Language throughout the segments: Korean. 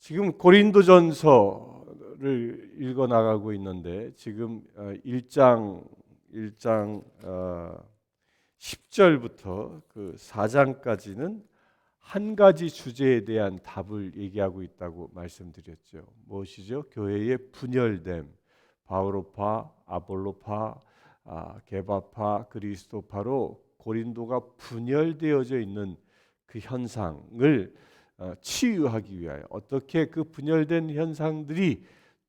지금 고린도전서를 읽어 나가고 있는데 지금 1장 10절부터 그 4장까지는 한 가지 주제에 대한 답을 얘기하고 있다고 말씀드렸죠. 무엇이죠? 교회의 분열됨, 바오로파, 아볼로파, 게바파, 그리스도파로 고린도가 분열되어져 있는 그 현상을 치유하기 위하여 어떻게 그 분열된 현상들이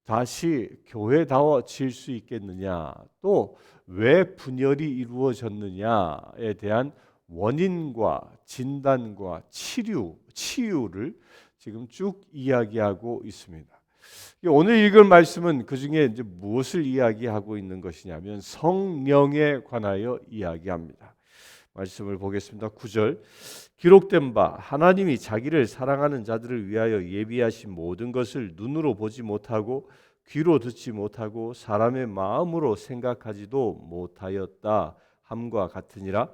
다시 교회다워질 수 있겠느냐, 또 왜 분열이 이루어졌느냐에 대한 원인과 진단과 치유를 지금 쭉 이야기하고 있습니다. 오늘 읽을 말씀은 그 중에 이제 무엇을 이야기하고 있는 것이냐면 성령에 관하여 이야기합니다. 말씀을 보겠습니다. 9절. 기록된 바 하나님이 자기를 사랑하는 자들을 위하여 예비하신 모든 것을 눈으로 보지 못하고 귀로 듣지 못하고 사람의 마음으로 생각하지도 못하였다 함과 같으니라.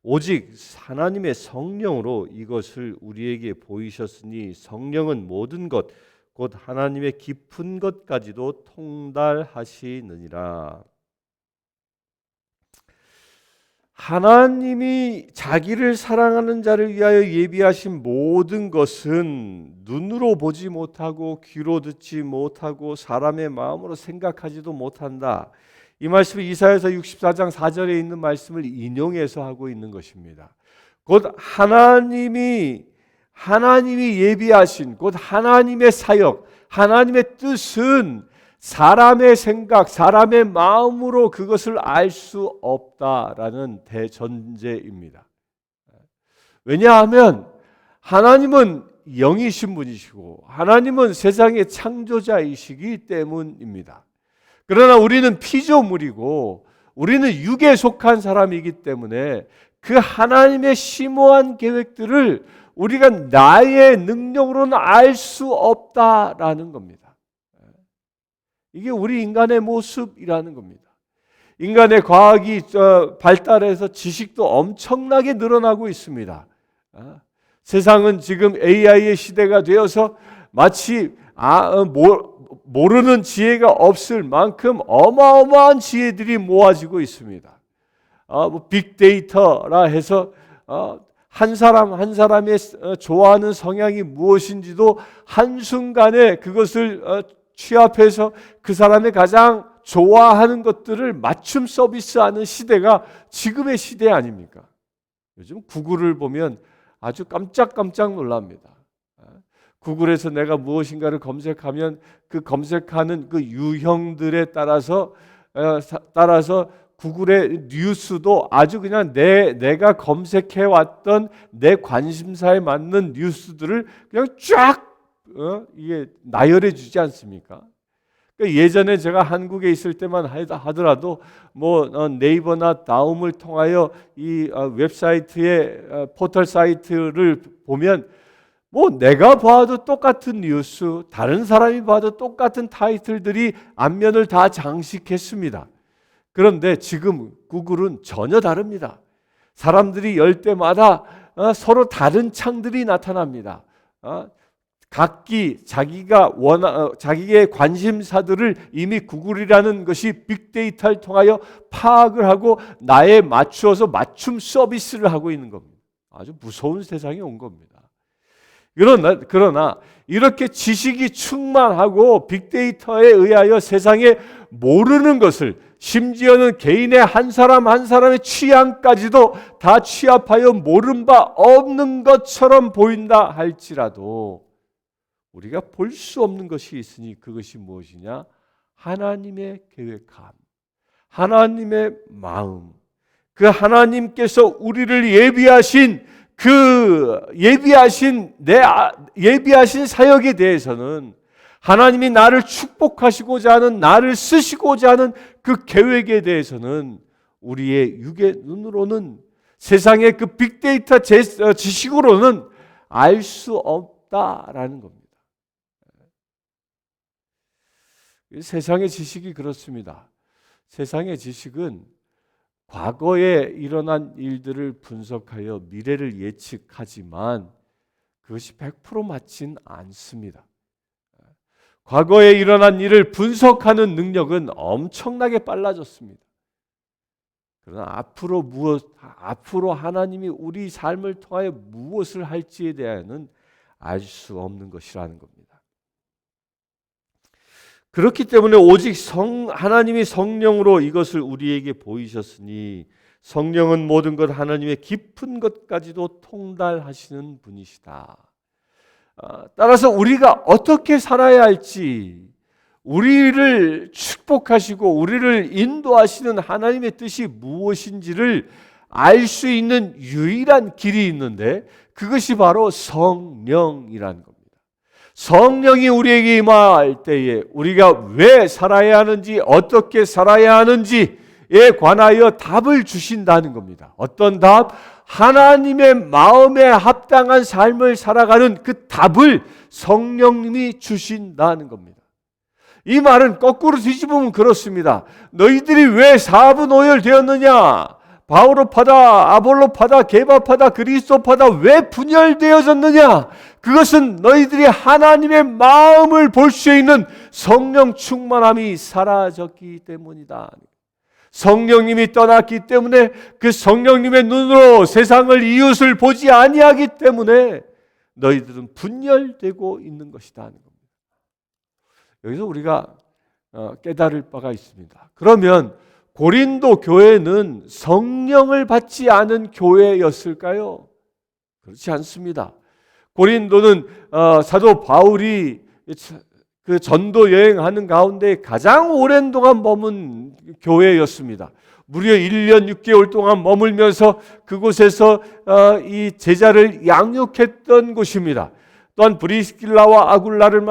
오직 하나님의 성령으로 이것을 우리에게 보이셨으니 성령은 모든 것 곧 하나님의 깊은 것까지도 통달하시느니라. 하나님이 자기를 사랑하는 자를 위하여 예비하신 모든 것은 눈으로 보지 못하고 귀로 듣지 못하고 사람의 마음으로 생각하지도 못한다. 이 말씀은 이사야서 64장 4절에 있는 말씀을 인용해서 하고 있는 것입니다. 곧 하나님이 예비하신 곧 하나님의 사역, 하나님의 뜻은 사람의 생각, 사람의 마음으로 그것을 알 수 없다라는 대전제입니다. 왜냐하면 하나님은 영이신 분이시고 하나님은 세상의 창조자이시기 때문입니다. 그러나 우리는 피조물이고 우리는 육에 속한 사람이기 때문에 그 하나님의 심오한 계획들을 우리가 나의 능력으로는 알 수 없다라는 겁니다. 이게 우리 인간의 모습이라는 겁니다. 인간의 과학이 발달해서 지식도 엄청나게 늘어나고 있습니다. 세상은 지금 AI의 시대가 되어서 마치 모르는 지혜가 없을 만큼 어마어마한 지혜들이 모아지고 있습니다. 빅데이터라 해서 한 사람의 좋아하는 성향이 무엇인지도 한순간에 그것을 취합해서 그 사람의 가장 좋아하는 것들을 맞춤 서비스하는 시대가 지금의 시대 아닙니까? 요즘 구글을 보면 아주 깜짝깜짝 놀랍니다. 구글에서 내가 무엇인가를 검색하면 그 검색하는 그 유형들에 따라서 구글의 뉴스도 아주 그냥 내가 검색해 왔던 내 관심사에 맞는 뉴스들을 그냥 쫙 이게 나열해 주지 않습니까? 그러니까 예전에 제가 한국에 있을 때만 하더라도 네이버나 다음을 통하여 이 웹사이트의 포털 사이트를 보면 내가 봐도 똑같은 뉴스, 다른 사람이 봐도 똑같은 타이틀들이 앞면을 다 장식했습니다. 그런데 지금 구글은 전혀 다릅니다. 사람들이 열 때마다 서로 다른 창들이 나타납니다. 각기 자기의 관심사들을 이미 구글이라는 것이 빅데이터를 통하여 파악을 하고 나에 맞추어서 맞춤 서비스를 하고 있는 겁니다. 아주 무서운 세상이 온 겁니다. 그러나 이렇게 지식이 충만하고 빅데이터에 의하여 세상에 모르는 것을, 심지어는 개인의 한 사람의 취향까지도 다 취합하여 모른 바 없는 것처럼 보인다 할지라도 우리가 볼 수 없는 것이 있으니 그것이 무엇이냐? 하나님의 계획함, 하나님의 마음, 그 하나님께서 우리를 예비하신 예비하신 사역에 대해서는 하나님이 나를 축복하시고자 하는, 나를 쓰시고자 하는 그 계획에 대해서는 우리의 육의 눈으로는, 세상의 그 빅데이터 지식으로는 알 수 없다라는 겁니다. 세상의 지식이 그렇습니다. 세상의 지식은 과거에 일어난 일들을 분석하여 미래를 예측하지만 그것이 100% 맞진 않습니다. 과거에 일어난 일을 분석하는 능력은 엄청나게 빨라졌습니다. 그러나 앞으로 하나님이 우리 삶을 통하여 무엇을 할지에 대해서는 알 수 없는 것이라는 겁니다. 그렇기 때문에 오직 하나님이 성령으로 이것을 우리에게 보이셨으니 성령은 모든 것 하나님의 깊은 것까지도 통달하시는 분이시다. 따라서 우리가 어떻게 살아야 할지, 우리를 축복하시고 우리를 인도하시는 하나님의 뜻이 무엇인지를 알 수 있는 유일한 길이 있는데 그것이 바로 성령이라는 겁니다. 성령이 우리에게 임할 때에 우리가 왜 살아야 하는지, 어떻게 살아야 하는지에 관하여 답을 주신다는 겁니다. 어떤 답? 하나님의 마음에 합당한 삶을 살아가는 그 답을 성령님이 주신다는 겁니다. 이 말은 거꾸로 뒤집으면 그렇습니다. 너희들이 왜 사분오열 되었느냐? 바오로파다, 아볼로파다, 게바파다, 그리스도파다 왜 분열되어졌느냐? 그것은 너희들이 하나님의 마음을 볼 수 있는 성령 충만함이 사라졌기 때문이다. 성령님이 떠났기 때문에 그 성령님의 눈으로 세상을, 이웃을 보지 아니하기 때문에 너희들은 분열되고 있는 것이다 하는 겁니다. 여기서 우리가 깨달을 바가 있습니다. 그러면 고린도 교회는 성령을 받지 않은 교회였을까요? 그렇지 않습니다. 고린도는 사도 바울이 그 전도 여행하는 가운데 가장 오랜 동안 머문 교회였습니다. 무려 1년 6개월 동안 머물면서 그곳에서 이 제자를 양육했던 곳입니다. 또한 브리스길라와 아굴라를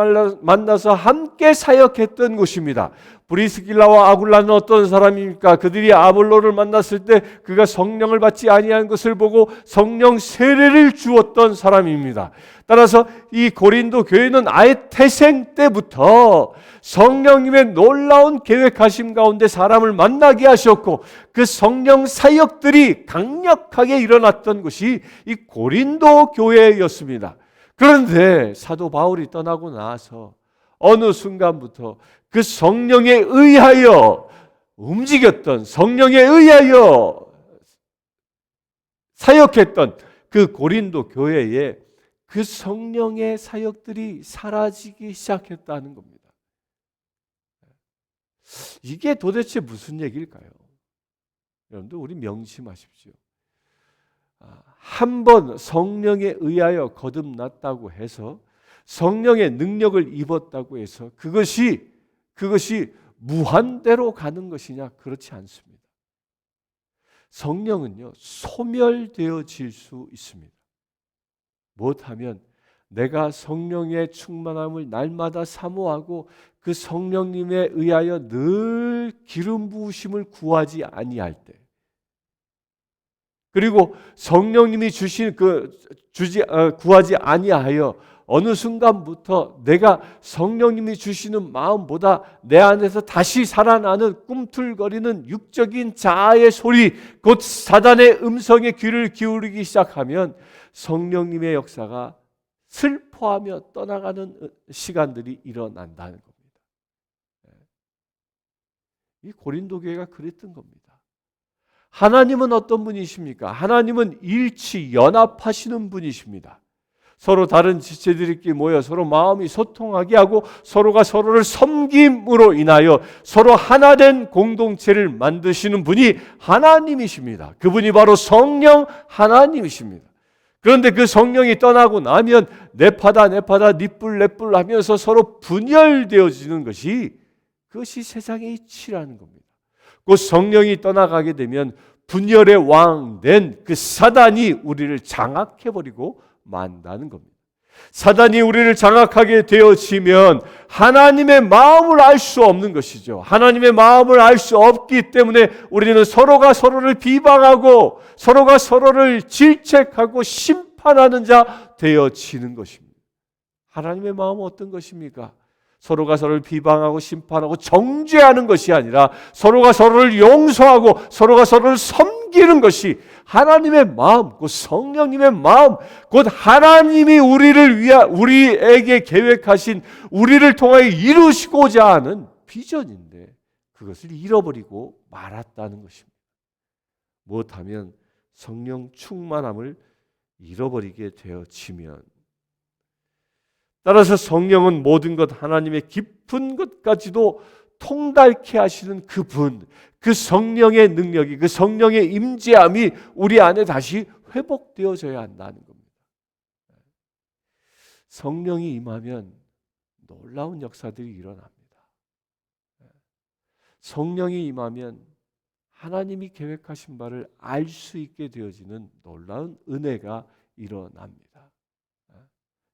만나서 함께 사역했던 곳입니다. 브리스길라와 아굴라는 어떤 사람입니까? 그들이 아볼로를 만났을 때 그가 성령을 받지 아니한 것을 보고 성령 세례를 주었던 사람입니다. 따라서 이 고린도 교회는 아예 태생 때부터 성령님의 놀라운 계획하심 가운데 사람을 만나게 하셨고 그 성령 사역들이 강력하게 일어났던 것이 이 고린도 교회였습니다. 그런데 사도 바울이 떠나고 나서 어느 순간부터 그 성령에 의하여 움직였던, 성령에 의하여 사역했던 그 고린도 교회에 그 성령의 사역들이 사라지기 시작했다는 겁니다. 이게 도대체 무슨 얘기일까요? 여러분들 우리 명심하십시오. 한 번 성령에 의하여 거듭났다고 해서 성령의 능력을 입었다고 해서 그것이 무한대로 가는 것이냐? 그렇지 않습니다. 성령은요 소멸되어질 수 있습니다. 못하면 내가 성령의 충만함을 날마다 사모하고 그 성령님에 의하여 늘 기름 부으심을 구하지 아니할 때, 그리고 성령님이 구하지 아니하여 어느 순간부터 내가 성령님이 주시는 마음보다 내 안에서 다시 살아나는 꿈틀거리는 육적인 자아의 소리, 곧 사단의 음성에 귀를 기울이기 시작하면 성령님의 역사가 슬퍼하며 떠나가는 시간들이 일어난다는 겁니다. 이 고린도 교회가 그랬던 겁니다. 하나님은 어떤 분이십니까? 하나님은 일치 연합하시는 분이십니다. 서로 다른 지체들끼리 모여 서로 마음이 소통하게 하고 서로가 서로를 섬김으로 인하여 서로 하나된 공동체를 만드시는 분이 하나님이십니다. 그분이 바로 성령 하나님이십니다. 그런데 그 성령이 떠나고 나면 내 파다 니뿔 내뿔 하면서 서로 분열되어지는 그것이 세상의 이치라는 겁니다. 그 성령이 떠나가게 되면 분열의 왕 된 그 사단이 우리를 장악해버리고 만다는 겁니다. 사단이 우리를 장악하게 되어지면 하나님의 마음을 알 수 없는 것이죠. 하나님의 마음을 알 수 없기 때문에 우리는 서로가 서로를 비방하고 서로가 서로를 질책하고 심판하는 자 되어지는 것입니다. 하나님의 마음은 어떤 것입니까? 서로가 서로를 비방하고 심판하고 정죄하는 것이 아니라 서로가 서로를 용서하고 서로가 서로를 섬기는 섬기는 것이 하나님의 마음, 곧 성령님의 마음, 곧 하나님이 우리에게 계획하신, 우리를 통하여 이루시고자 하는 비전인데 그것을 잃어버리고 말았다는 것입니다. 무엇하면 성령 충만함을 잃어버리게 되어지면, 따라서 성령은 모든 것, 하나님의 깊은 것까지도 통달케 하시는 그분, 그 성령의 능력이, 그 성령의 임재함이 우리 안에 다시 회복되어져야 한다는 겁니다. 성령이 임하면 놀라운 역사들이 일어납니다. 성령이 임하면 하나님이 계획하신 바를 알 수 있게 되어지는 놀라운 은혜가 일어납니다.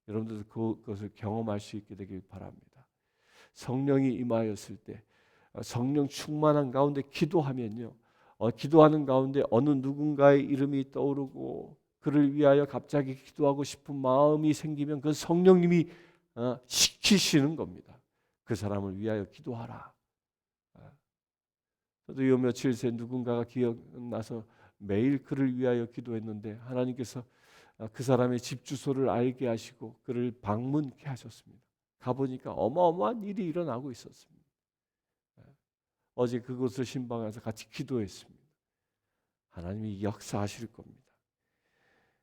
여러분들도 그것을 경험할 수 있게 되길 바랍니다. 성령이 임하였을 때, 성령 충만한 가운데 기도하면요, 기도하는 가운데 어느 누군가의 이름이 떠오르고 그를 위하여 갑자기 기도하고 싶은 마음이 생기면 그 성령님이 시키시는 겁니다. 그 사람을 위하여 기도하라. 저도 요 며칠 새 누군가가 기억나서 매일 그를 위하여 기도했는데 하나님께서 그 사람의 집 주소를 알게 하시고 그를 방문케 하셨습니다. 가보니까 어마어마한 일이 일어나고 있었습니다. 어제 그곳을 신방해서 같이 기도했습니다. 하나님이 역사하실 겁니다.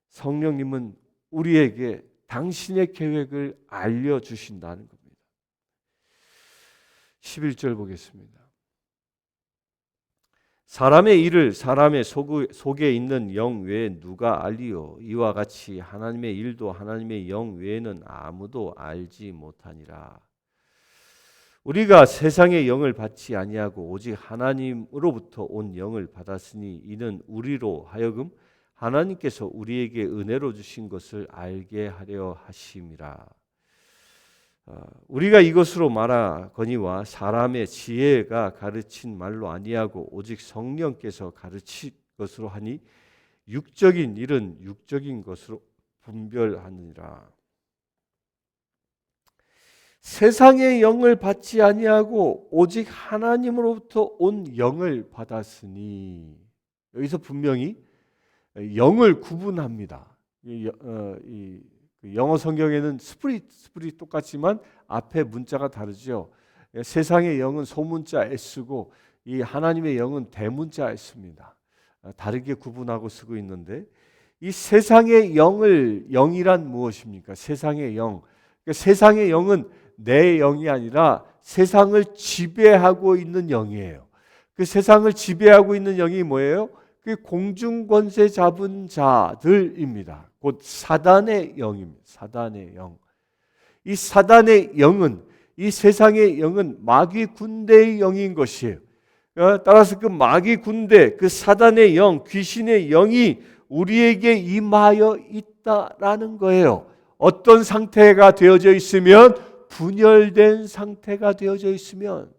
성령님은 우리에게 당신의 계획을 알려주신다는 겁니다. 11절 보겠습니다. 사람의 일을 사람의 속에 있는 영 외에 누가 알리요? 이와 같이 하나님의 일도 하나님의 영 외에는 아무도 알지 못하니라. 우리가 세상의 영을 받지 아니하고 오직 하나님으로부터 온 영을 받았으니 이는 우리로 하여금 하나님께서 우리에게 은혜로 주신 것을 알게 하려 하심이라. 우리가 이것으로 말하거니와 사람의 지혜가 가르친 말로 아니하고 오직 성령께서 가르친 것으로 하니 육적인 일은 육적인 것으로 분별하느니라. 세상의 영을 받지 아니하고 오직 하나님으로부터 온 영을 받았으니, 여기서 분명히 영을 구분합니다. 영어 성경에는 스프릿 똑같지만 앞에 문자가 다르죠. 세상의 영은 소문자 S고 이 하나님의 영은 대문자 S입니다. 다르게 구분하고 쓰고 있는데, 이 세상의 영이란 무엇입니까? 세상의 영. 그러니까 세상의 영은 내 영이 아니라 세상을 지배하고 있는 영이에요. 그 세상을 지배하고 있는 영이 뭐예요? 그 공중 권세 잡은 자들입니다. 곧 사단의 영입니다. 사단의 영. 이 사단의 영은, 이 세상의 영은 마귀 군대의 영인 것이에요. 따라서 그 마귀 군대, 그 사단의 영, 귀신의 영이 우리에게 임하여 있다라는 거예요. 어떤 상태가 되어져 있으면, 분열된 상태가 되어져 있으면,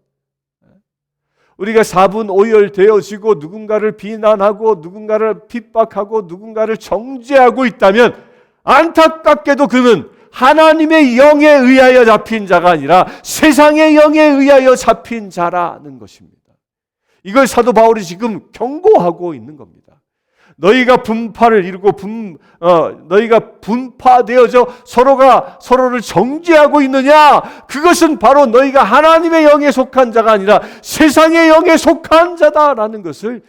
우리가 4분 5열 되어지고 누군가를 비난하고 누군가를 핍박하고 누군가를 정죄하고 있다면 안타깝게도 그는 하나님의 영에 의하여 잡힌 자가 아니라 세상의 영에 의하여 잡힌 자라는 것입니다. 이걸 사도 바울이 지금 경고하고 있는 겁니다. 너희가 분파를 이루고 너희가 분파되어져 서로가 서로를 정죄하고 있느냐? 그것은 바로 너희가 하나님의 영에 속한 자가 아니라 세상의 영에 속한 자다라는 것을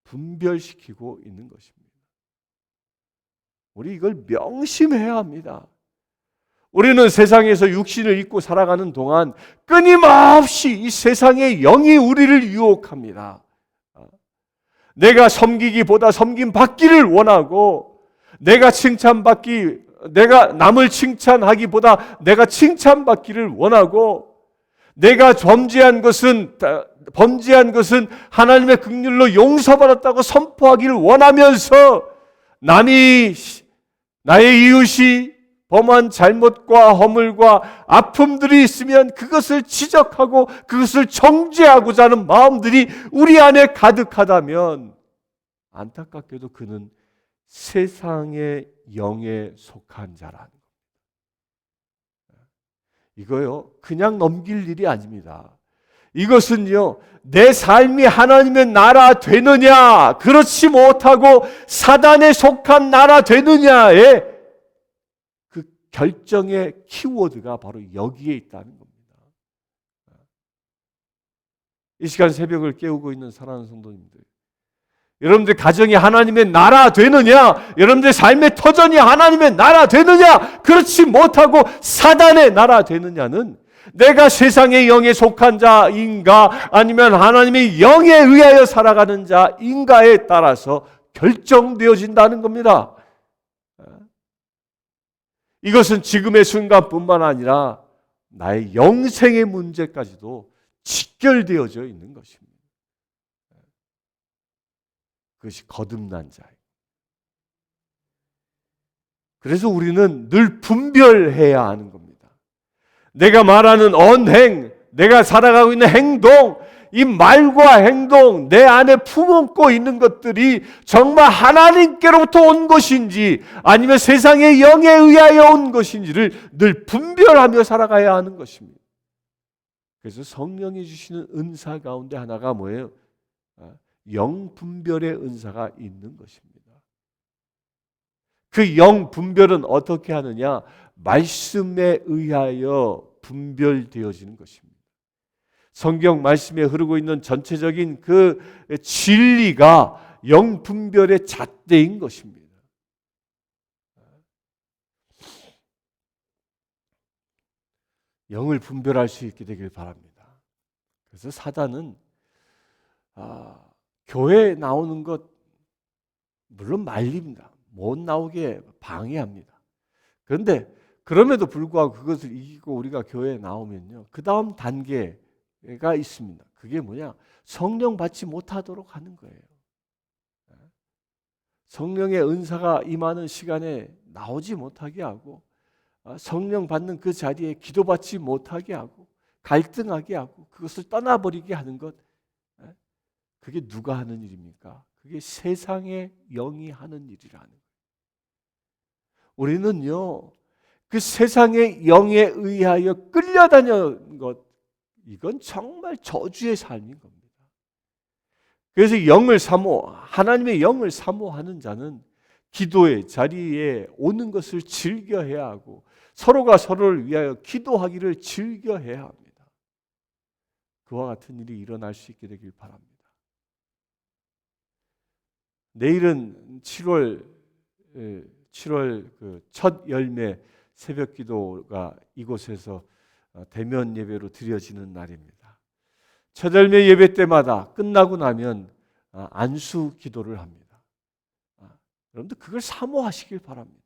분별시키고 있는 것입니다. 우리 이걸 명심해야 합니다. 우리는 세상에서 육신을 입고 살아가는 동안 끊임없이 이 세상의 영이 우리를 유혹합니다. 내가 섬기기보다 섬김 받기를 원하고, 내가 남을 칭찬하기보다 내가 칭찬받기를 원하고, 내가 범죄한 것은 하나님의 긍휼로 용서받았다고 선포하기를 원하면서 나의 이웃이 범한 잘못과 허물과 아픔들이 있으면 그것을 지적하고 그것을 정죄하고자 하는 마음들이 우리 안에 가득하다면 안타깝게도 그는 세상의 영에 속한 자라는 겁니다. 이거요, 그냥 넘길 일이 아닙니다. 이것은요, 내 삶이 하나님의 나라 되느냐, 그렇지 못하고 사단에 속한 나라 되느냐의 그 결정의 키워드가 바로 여기에 있다는 겁니다. 이 시간 새벽을 깨우고 있는 사랑하는 성도님들, 여러분들 가정이 하나님의 나라 되느냐, 여러분들 삶의 터전이 하나님의 나라 되느냐, 그렇지 못하고 사단의 나라 되느냐는 내가 세상의 영에 속한 자인가 아니면 하나님의 영에 의하여 살아가는 자인가에 따라서 결정되어진다는 겁니다. 이것은 지금의 순간뿐만 아니라 나의 영생의 문제까지도 직결되어져 있는 것입니다. 그것이 거듭난 자예요. 그래서 우리는 늘 분별해야 하는 겁니다. 내가 말하는 언행, 내가 살아가고 있는 행동, 이 말과 행동, 내 안에 품고 있는 것들이 정말 하나님께로부터 온 것인지 아니면 세상의 영에 의하여 온 것인지를 늘 분별하며 살아가야 하는 것입니다. 그래서 성령이 주시는 은사 가운데 하나가 뭐예요? 영 분별의 은사가 있는 것입니다. 그 영 분별은 어떻게 하느냐? 말씀에 의하여 분별되어지는 것입니다. 성경 말씀에 흐르고 있는 전체적인 그 진리가 영 분별의 잣대인 것입니다. 영을 분별할 수 있게 되길 바랍니다. 그래서 사단은 교회에 나오는 것 물론 말립니다. 못 나오게 방해합니다. 그런데 그럼에도 불구하고 그것을 이기고 우리가 교회에 나오면요, 그 다음 단계가 있습니다. 그게 뭐냐? 성령 받지 못하도록 하는 거예요. 성령의 은사가 임하는 시간에 나오지 못하게 하고, 성령 받는 그 자리에 기도받지 못하게 하고, 갈등하게 하고, 그것을 떠나버리게 하는 것, 그게 누가 하는 일입니까? 그게 세상의 영이 하는 일이라는 거예요. 우리는요, 그 세상의 영에 의하여 끌려다니는 것, 이건 정말 저주의 삶인 겁니다. 그래서 하나님의 영을 사모하는 자는 기도의 자리에 오는 것을 즐겨해야 하고 서로가 서로를 위하여 기도하기를 즐겨해야 합니다. 그와 같은 일이 일어날 수 있게 되길 바랍니다. 내일은 7월 그 첫 열매 새벽 기도가 이곳에서 대면 예배로 드려지는 날입니다. 첫 열매 예배 때마다 끝나고 나면 안수 기도를 합니다. 여러분들 그걸 사모하시길 바랍니다.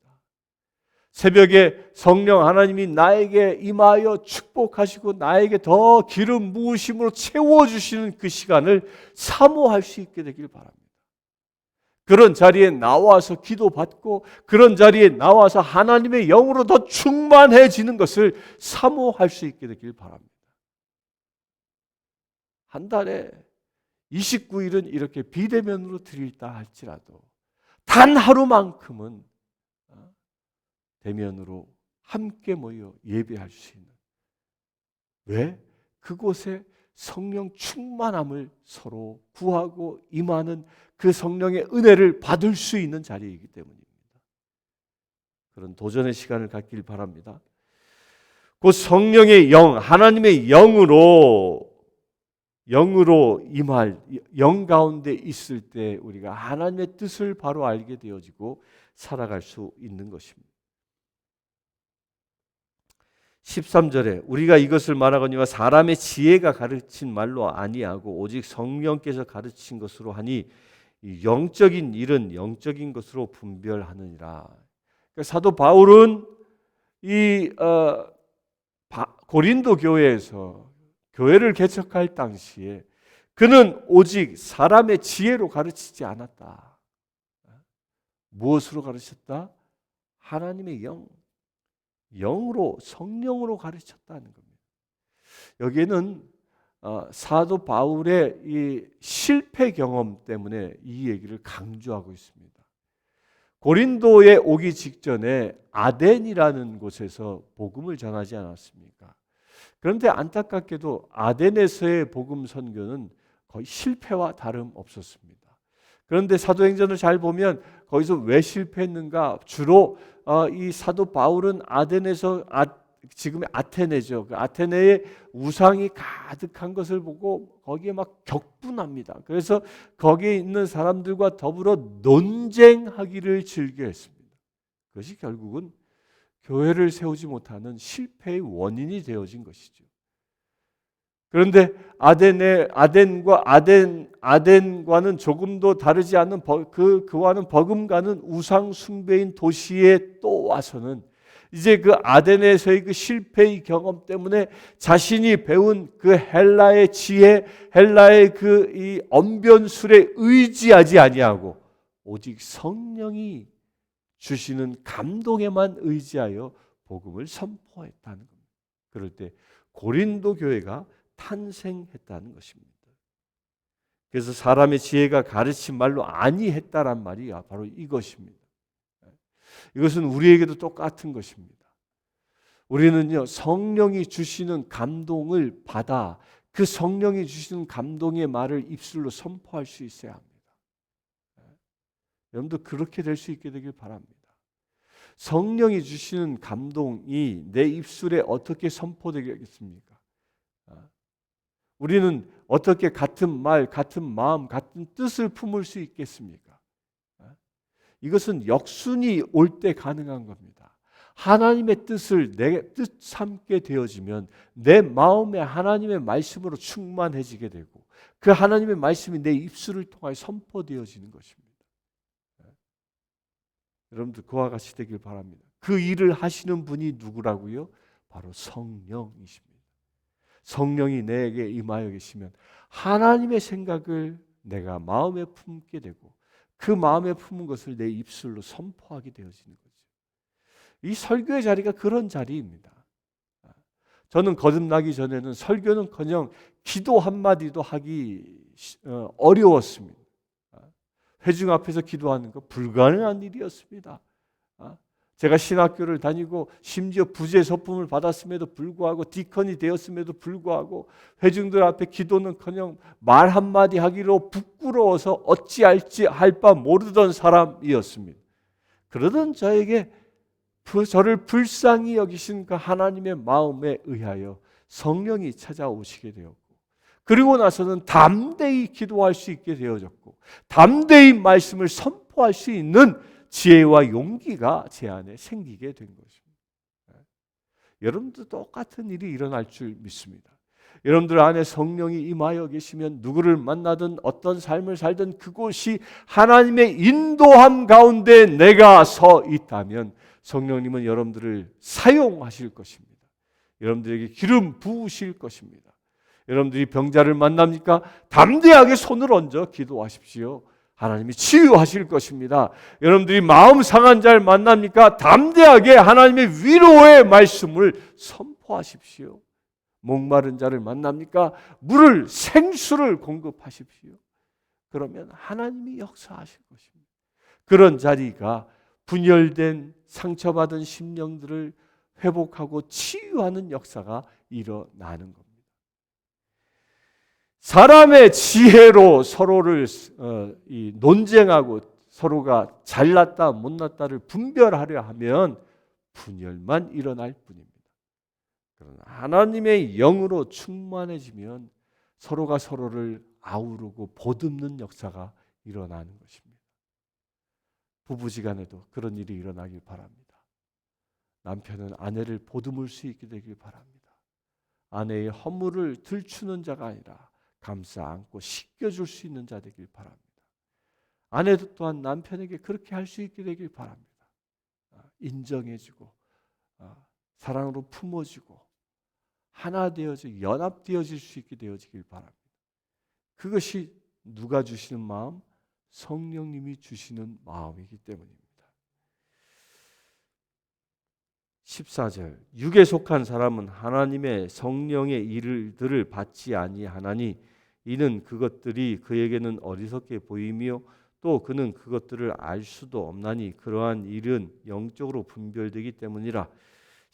새벽에 성령 하나님이 나에게 임하여 축복하시고 나에게 더 기름 부으심으로 채워주시는 그 시간을 사모할 수 있게 되길 바랍니다. 그런 자리에 나와서 기도받고 그런 자리에 나와서 하나님의 영으로 더 충만해지는 것을 사모할 수 있게 되길 바랍니다. 한 달에 29일은 이렇게 비대면으로 드릴다 할지라도 단 하루만큼은 대면으로 함께 모여 예배할 수 있는, 왜? 그곳에 성령 충만함을 서로 구하고 임하는 그 성령의 은혜를 받을 수 있는 자리이기 때문입니다. 그런 도전의 시간을 갖길 바랍니다. 그 성령의 영, 하나님의 영으로 임할, 영 가운데 있을 때 우리가 하나님의 뜻을 바로 알게 되어지고 살아갈 수 있는 것입니다. 13절에 우리가 이것을 말하거니와 사람의 지혜가 가르친 말로 아니하고 오직 성령께서 가르친 것으로 하니 영적인 일은 영적인 것으로 분별하느니라. 그러니까 사도 바울은 이 고린도 교회에서 교회를 개척할 당시에 그는 오직 사람의 지혜로 가르치지 않았다. 무엇으로 가르쳤다? 하나님의 영으로, 성령으로 가르쳤다는 겁니다. 여기에는 사도 바울의 이 실패 경험 때문에 이 얘기를 강조하고 있습니다. 고린도에 오기 직전에 아덴이라는 곳에서 복음을 전하지 않았습니까? 그런데 안타깝게도 아덴에서의 복음 선교는 거의 실패와 다름없었습니다. 그런데 사도행전을 잘 보면 거기서 왜 실패했는가? 주로 이 사도 바울은 아덴에서 지금의 아테네죠. 그 아테네의 우상이 가득한 것을 보고 거기에 막 격분합니다. 그래서 거기에 있는 사람들과 더불어 논쟁하기를 즐겨했습니다. 그것이 결국은 교회를 세우지 못하는 실패의 원인이 되어진 것이죠. 그런데 아덴과는 조금도 다르지 않는 그와는 버금가는 우상 숭배인 도시에 또 와서는 이제 그 아덴에서의 그 실패의 경험 때문에 자신이 배운 그 헬라의 지혜, 헬라의 그 이 언변술에 의지하지 아니하고 오직 성령이 주시는 감동에만 의지하여 복음을 선포했다는 겁니다. 그럴 때 고린도 교회가 탄생했다는 것입니다. 그래서 사람의 지혜가 가르친 말로 아니했다란 말이 바로 이것입니다. 이것은 우리에게도 똑같은 것입니다. 우리는요, 성령이 주시는 감동을 받아 그 성령이 주시는 감동의 말을 입술로 선포할 수 있어야 합니다. 여러분도 그렇게 될 수 있게 되길 바랍니다. 성령이 주시는 감동이 내 입술에 어떻게 선포되겠습니까? 우리는 어떻게 같은 말, 같은 마음, 같은 뜻을 품을 수 있겠습니까? 이것은 역순이 올 때 가능한 겁니다. 하나님의 뜻을 내 뜻 삼게 되어지면 내 마음에 하나님의 말씀으로 충만해지게 되고 그 하나님의 말씀이 내 입술을 통하여 선포되어지는 것입니다. 여러분들 그와 같이 되길 바랍니다. 그 일을 하시는 분이 누구라고요? 바로 성령이십니다. 성령이 내게 임하여 계시면 하나님의 생각을 내가 마음에 품게 되고 그 마음에 품은 것을 내 입술로 선포하게 되어지는 거죠. 이 설교의 자리가 그런 자리입니다. 저는 거듭나기 전에는 설교는커녕 기도 한마디도 하기 어려웠습니다. 회중 앞에서 기도하는 거 불가능한 일이었습니다. 제가 신학교를 다니고 심지어 부재 서품을 받았음에도 불구하고 디컨이 되었음에도 불구하고 회중들 앞에 기도는커녕 말 한마디 하기로 부끄러워서 어찌할지 할 바 모르던 사람이었습니다. 그러던 저에게 저를 불쌍히 여기신 그 하나님의 마음에 의하여 성령이 찾아오시게 되었고 그리고 나서는 담대히 기도할 수 있게 되어졌고 담대히 말씀을 선포할 수 있는 지혜와 용기가 제 안에 생기게 된 것입니다. 여러분도 똑같은 일이 일어날 줄 믿습니다. 여러분들 안에 성령이 임하여 계시면 누구를 만나든 어떤 삶을 살든 그곳이 하나님의 인도함 가운데 내가 서 있다면 성령님은 여러분들을 사용하실 것입니다. 여러분들에게 기름 부으실 것입니다. 여러분들이 병자를 만납니까? 담대하게 손을 얹어 기도하십시오. 하나님이 치유하실 것입니다. 여러분들이 마음 상한 자를 만납니까? 담대하게 하나님의 위로의 말씀을 선포하십시오. 목마른 자를 만납니까? 물을, 생수를 공급하십시오. 그러면 하나님이 역사하실 것입니다. 그런 자리가 분열된 상처받은 심령들을 회복하고 치유하는 역사가 일어나는 겁니다. 사람의 지혜로 서로를 논쟁하고 서로가 잘났다 못났다를 분별하려 하면 분열만 일어날 뿐입니다. 그러나 하나님의 영으로 충만해지면 서로가 서로를 아우르고 보듬는 역사가 일어나는 것입니다. 부부지간에도 그런 일이 일어나길 바랍니다. 남편은 아내를 보듬을 수 있게 되길 바랍니다. 아내의 허물을 들추는 자가 아니라 감싸 안고 씻겨줄 수 있는 자 되길 바랍니다. 아내도 또한 남편에게 그렇게 할 수 있게 되길 바랍니다. 인정해주고 사랑으로 품어주고 하나 되어져 연합되어질 수 있게 되어지길 바랍니다. 그것이 누가 주시는 마음? 성령님이 주시는 마음이기 때문입니다. 14절 육에 속한 사람은 하나님의 성령의 일들을 받지 아니하나니 이는 그것들이 그에게는 어리석게 보이며 또 그는 그것들을 알 수도 없나니 그러한 일은 영적으로 분별되기 때문이라.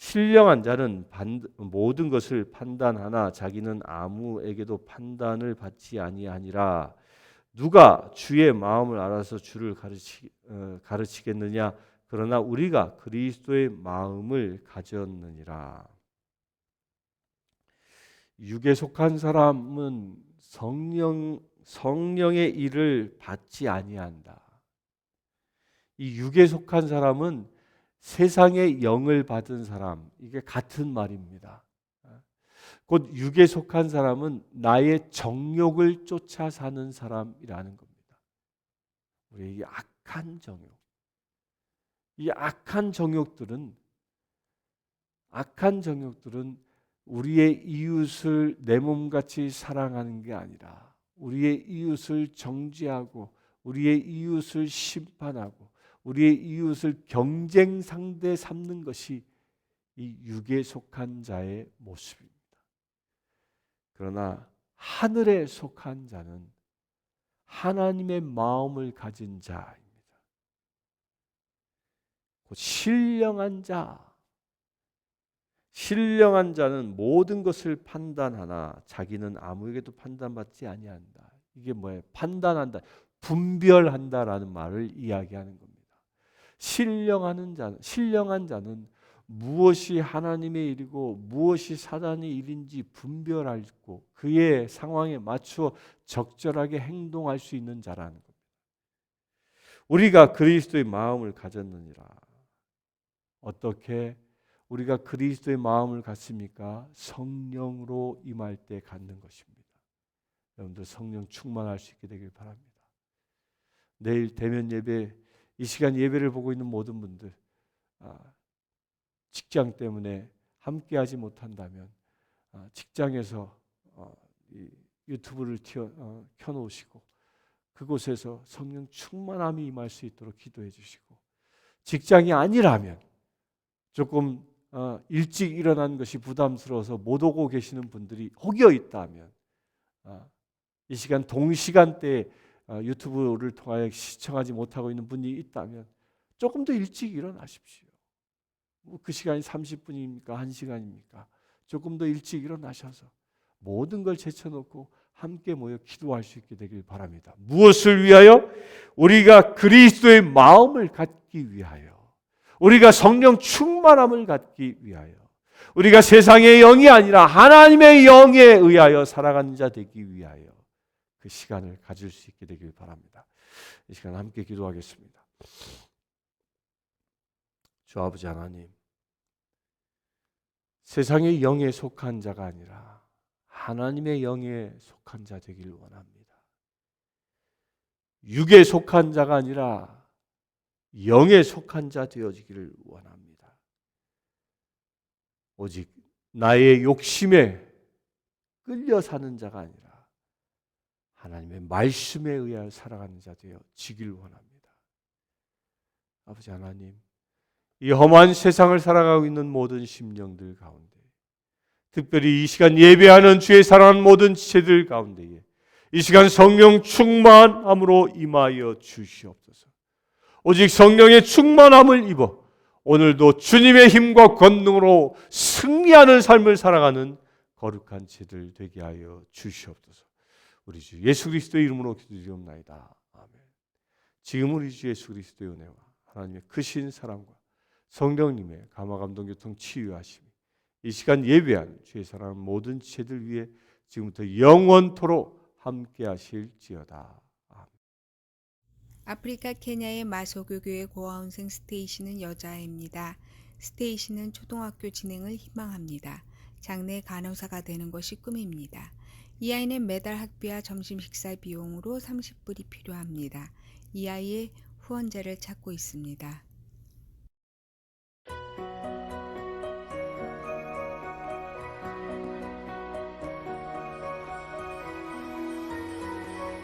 신령한 자는 모든 것을 판단하나 자기는 아무에게도 판단을 받지 아니하니라. 누가 주의 마음을 알아서 주를 가르치겠느냐? 그러나 우리가 그리스도의 마음을 가졌느니라. 육에 속한 사람은 성령의 일을 받지 아니한다. 이 육에 속한 사람은 세상의 영을 받은 사람, 이게 같은 말입니다. 곧 육에 속한 사람은 나의 정욕을 쫓아 사는 사람이라는 겁니다. 우리의 악한 정욕. 이 악한 정욕들은 우리의 이웃을 내 몸같이 사랑하는 게 아니라 우리의 이웃을 정죄하고 우리의 이웃을 심판하고 우리의 이웃을 경쟁 상대 삼는 것이 이 육에 속한 자의 모습입니다. 그러나 하늘에 속한 자는 하나님의 마음을 가진 자입니다. 곧 신령한 자는 모든 것을 판단하나 자기는 아무에게도 판단받지 아니한다. 이게 뭐예요? 판단한다, 분별한다라는 말을 이야기하는 겁니다. 신령한 자는 무엇이 하나님의 일이고 무엇이 사단의 일인지 분별하고 그의 상황에 맞추어 적절하게 행동할 수 있는 자라는 겁니다. 우리가 그리스도의 마음을 가졌느니라. 어떻게 우리가 그리스도의 마음을 갖습니까? 성령으로 임할 때 갖는 것입니다. 여러분들 성령 충만할 수 있게 되길 바랍니다. 내일 대면 예배, 이 시간 예배를 보고 있는 모든 분들, 직장 때문에 함께하지 못한다면 직장에서 유튜브를 켜놓으시고 그곳에서 성령 충만함이 임할 수 있도록 기도해 주시고, 직장이 아니라면 조금 일찍 일어난 것이 부담스러워서 못 오고 계시는 분들이 혹여 있다면 이 시간 동시간대에 유튜브를 통하여 시청하지 못하고 있는 분이 있다면 조금 더 일찍 일어나십시오. 그 시간이 30분입니까? 1시간입니까? 조금 더 일찍 일어나셔서 모든 걸 제쳐놓고 함께 모여 기도할 수 있게 되길 바랍니다. 무엇을 위하여? 우리가 그리스도의 마음을 갖기 위하여, 우리가 성령 충만함을 갖기 위하여, 우리가 세상의 영이 아니라 하나님의 영에 의하여 살아가는 자 되기 위하여 그 시간을 가질 수 있게 되길 바랍니다. 이 시간 함께 기도하겠습니다. 주 아버지 하나님, 세상의 영에 속한 자가 아니라 하나님의 영에 속한 자 되기를 원합니다. 육에 속한 자가 아니라 영에 속한 자 되어지기를 원합니다. 오직 나의 욕심에 끌려 사는 자가 아니라 하나님의 말씀에 의하여 살아가는 자 되어지기를 원합니다. 아버지 하나님, 이 험한 세상을 살아가고 있는 모든 심령들 가운데, 특별히 이 시간 예배하는 주의 사랑하는 모든 지체들 가운데에 이 시간 성령 충만함으로 임하여 주시옵소서. 오직 성령의 충만함을 입어 오늘도 주님의 힘과 권능으로 승리하는 삶을 살아가는 거룩한 지체들 되게 하여 주시옵소서. 우리 주 예수 그리스도의 이름으로 기도드리옵나이다. 아멘. 지금 우리 주 예수 그리스도의 은혜와 하나님의 크신 사랑과 성령님의 감화 감동 교통 치유하심이 이 시간 예배한 주의 사랑하는 모든 지체들 위해 지금부터 영원토록 함께 하실지어다. 아멘. 아프리카 케냐의 마소교 교회 고아원생 스테이시는 여자아이입니다. 스테이시는 초등학교 진행을 희망합니다. 장래 간호사가 되는 것이 꿈입니다. 이 아이는 매달 학비와 점심 식사 비용으로 30불이 필요합니다. 이 아이의 후원자를 찾고 있습니다.